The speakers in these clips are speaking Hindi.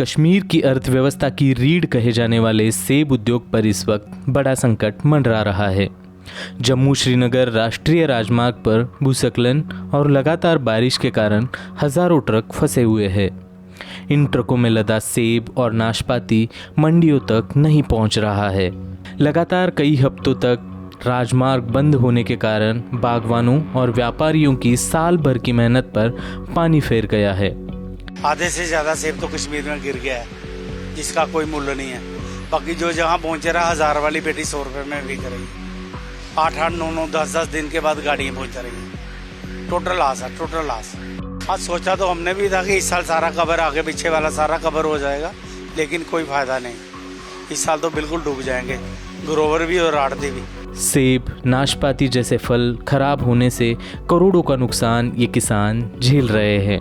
कश्मीर की अर्थव्यवस्था की रीढ़ कहे जाने वाले सेब उद्योग पर इस वक्त बड़ा संकट मंडरा रहा है। जम्मू श्रीनगर राष्ट्रीय राजमार्ग पर भूस्खलन और लगातार बारिश के कारण हजारों ट्रक फंसे हुए हैं। इन ट्रकों में लदा सेब और नाशपाती मंडियों तक नहीं पहुंच रहा है। लगातार कई हफ्तों तक राजमार्ग बंद होने के कारण बागवानों और व्यापारियों की साल भर की मेहनत पर पानी फेर गया है। आधे से ज़्यादा सेब तो कश्मीर में गिर गया है, जिसका कोई मूल्य नहीं है। बाकी जो जहाँ पहुँचे रहा 1000 वाली पेटी 100 रुपये में बिक रही है। 8-8, 9-9, 10-10 दिन के बाद गाड़ियाँ पहुँच रही हैं। टोटल लॉस है, टोटल लॉस। आज सोचा तो हमने भी था कि इस साल सारा कवर आगे पीछे वाला सारा कवर हो जाएगा, लेकिन कोई फायदा नहीं। इस साल तो बिल्कुल डूब जाएंगे, ग्रोवर भी और आड़ती भी। सेब, नाशपाती जैसे फल खराब होने से करोड़ों का नुकसान ये किसान झेल रहे हैं।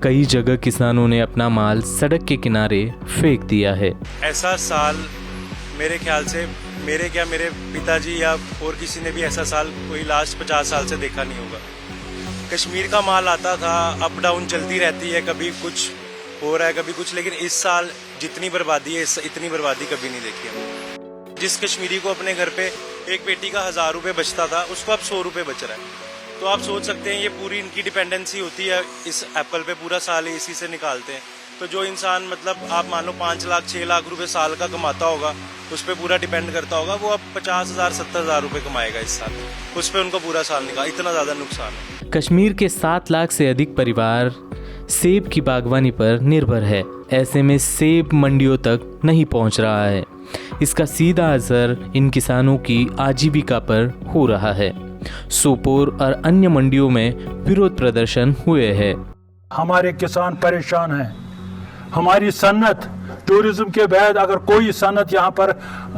कई जगह किसानों ने अपना माल सड़क के किनारे फेंक दिया है। ऐसा साल मेरे ख्याल से मेरे पिताजी या और किसी ने भी ऐसा साल कोई लास्ट 50 साल से देखा नहीं होगा। कश्मीर का माल आता था, अप डाउन चलती रहती है, कभी कुछ हो रहा है कभी कुछ, लेकिन इस साल जितनी बर्बादी है इतनी बर्बादी कभी नहीं देखी हमने। जिस कश्मीरी को अपने घर पे एक पेटी का 1000 रुपये बचता था, उसको अब 100 रुपये बच रहा है। तो आप सोच सकते हैं ये पूरी इनकी डिपेंडेंसी होती है इस एप्पल पे, पूरा साल इसी से निकालते हैं। तो जो इंसान मतलब आप मान लो 5 लाख 6 लाख रुपए साल का कमाता होगा, उस पर पूरा डिपेंड करता होगा, वो अब 50,000 70,000 रुपये कमाएगा इस साल, उस पर उनको पूरा साल निकाल, इतना ज़्यादा नुकसान है। कश्मीर के 7 लाख से अधिक परिवार सेब की बागवानी पर निर्भर है। ऐसे में सेब मंडियों तक नहीं पहुंच रहा है। इसका सीधा असर इन किसानों की आजीविका पर हो रहा है। सोपोर और अन्य मंडियों में विरोध प्रदर्शन हुए हैं। हमारे किसान परेशान हैं। हमारी सन्नत टूरिज्म के बाद अगर कोई सन्नत यहाँ पर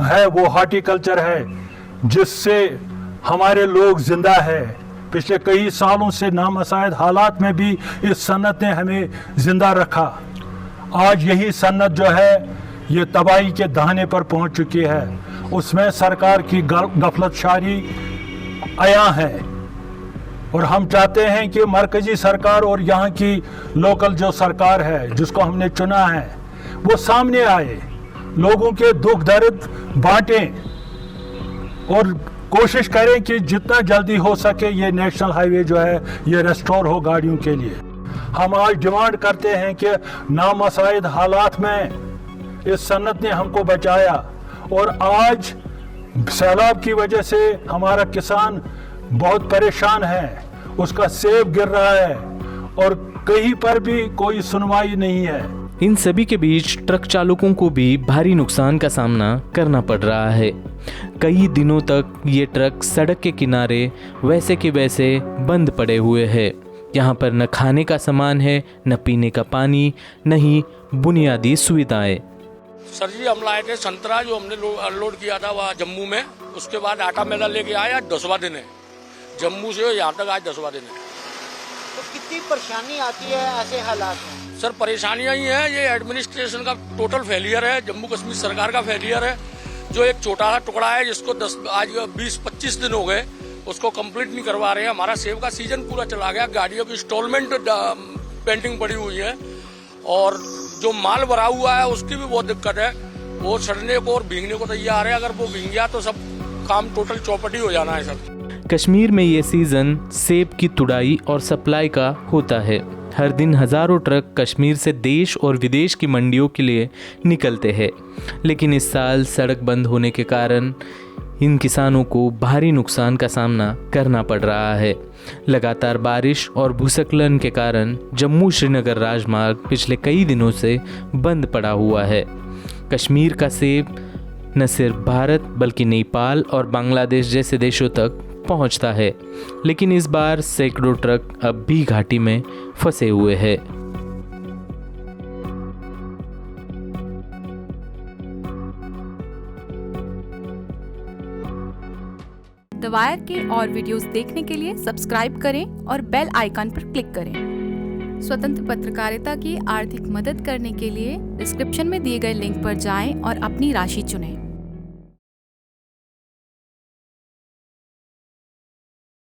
है वो हॉर्टिकल्चर है, जिससे हमारे लोग जिंदा है। पिछले कई सालों से नामसायद हालात में भी इस सन्नत ने हमें जिंदा रखा। आज यही सन्नत जो है ये तबाही के दहाने पर पहुंच चुकी है। उसमें सरकार की गफलतशारी आया है और हम चाहते हैं कि मरकजी सरकार और यहाँ की लोकल जो सरकार है जिसको हमने चुना है वो सामने आए, लोगों के दुख दर्द बांटें और कोशिश करें कि जितना जल्दी हो सके ये नेशनल हाईवे जो है ये रेस्टोर हो गाड़ियों के लिए। हम आज डिमांड करते हैं कि नामसाइद हालात में इस सन्नत ने हमको बचाया और आज सैलाब की वजह से हमारा किसान बहुत परेशान है, उसका सेब गिर रहा है और कहीं पर भी कोई सुनवाई नहीं है। इन सभी के बीच ट्रक चालकों को भी भारी नुकसान का सामना करना पड़ रहा है। कई दिनों तक ये ट्रक सड़क के किनारे वैसे के वैसे बंद पड़े हुए हैं। यहाँ पर न खाने का सामान है, न पीने का पानी, न ही बुनियादी सुविधाएं। सर जी हम लाए थे संतरा, जो हमने अनलोड किया था वहाँ जम्मू में। उसके बाद आटा मेला लेके आया, 10वां दिन है। जम्मू से यहाँ तक आज 10वां दिन है। तो कितनी परेशानी आती है ऐसे हालात में? सर परेशानियां ही है, ये एडमिनिस्ट्रेशन का टोटल फेलियर है, जम्मू कश्मीर सरकार का फेलियर है। जो एक छोटा सा टुकड़ा है जिसको 20-25 दिन हो गए, उसको कंप्लीट नहीं करवा रहे हैं। हमारा सेब का सीजन पूरा चला गया, गाड़ियों की इंस्टॉलमेंट पेंडिंग पड़ी हुई है और जो माल भरा हुआ है उसकी भी बहुत दिक्कत है। वो सड़ने को और भीगने को तैयार है। अगर वो भीग गया तो सब काम टोटल चौपट ही हो जाना है सर। कश्मीर में ये सीजन सेब की तुड़ाई और सप्लाई का होता है। हर दिन हजारों ट्रक कश्मीर से देश और विदेश की मंडियों के लिए निकलते हैं, लेकिन इस साल सड़क बंद होने के कारण इन किसानों को भारी नुकसान का सामना करना पड़ रहा है। लगातार बारिश और भूस्खलन के कारण जम्मू श्रीनगर राजमार्ग पिछले कई दिनों से बंद पड़ा हुआ है। कश्मीर का सेब न सिर्फ भारत बल्कि नेपाल और बांग्लादेश जैसे देशों तक पहुंचता है, लेकिन इस बार सैकड़ों ट्रक अब भी घाटी में फंसे हुए हैं। द वायर के और वीडियोस देखने के लिए सब्सक्राइब करें और बेल आइकन पर क्लिक करें। स्वतंत्र पत्रकारिता की आर्थिक मदद करने के लिए डिस्क्रिप्शन में दिए गए लिंक पर जाएं और अपनी राशि चुनें।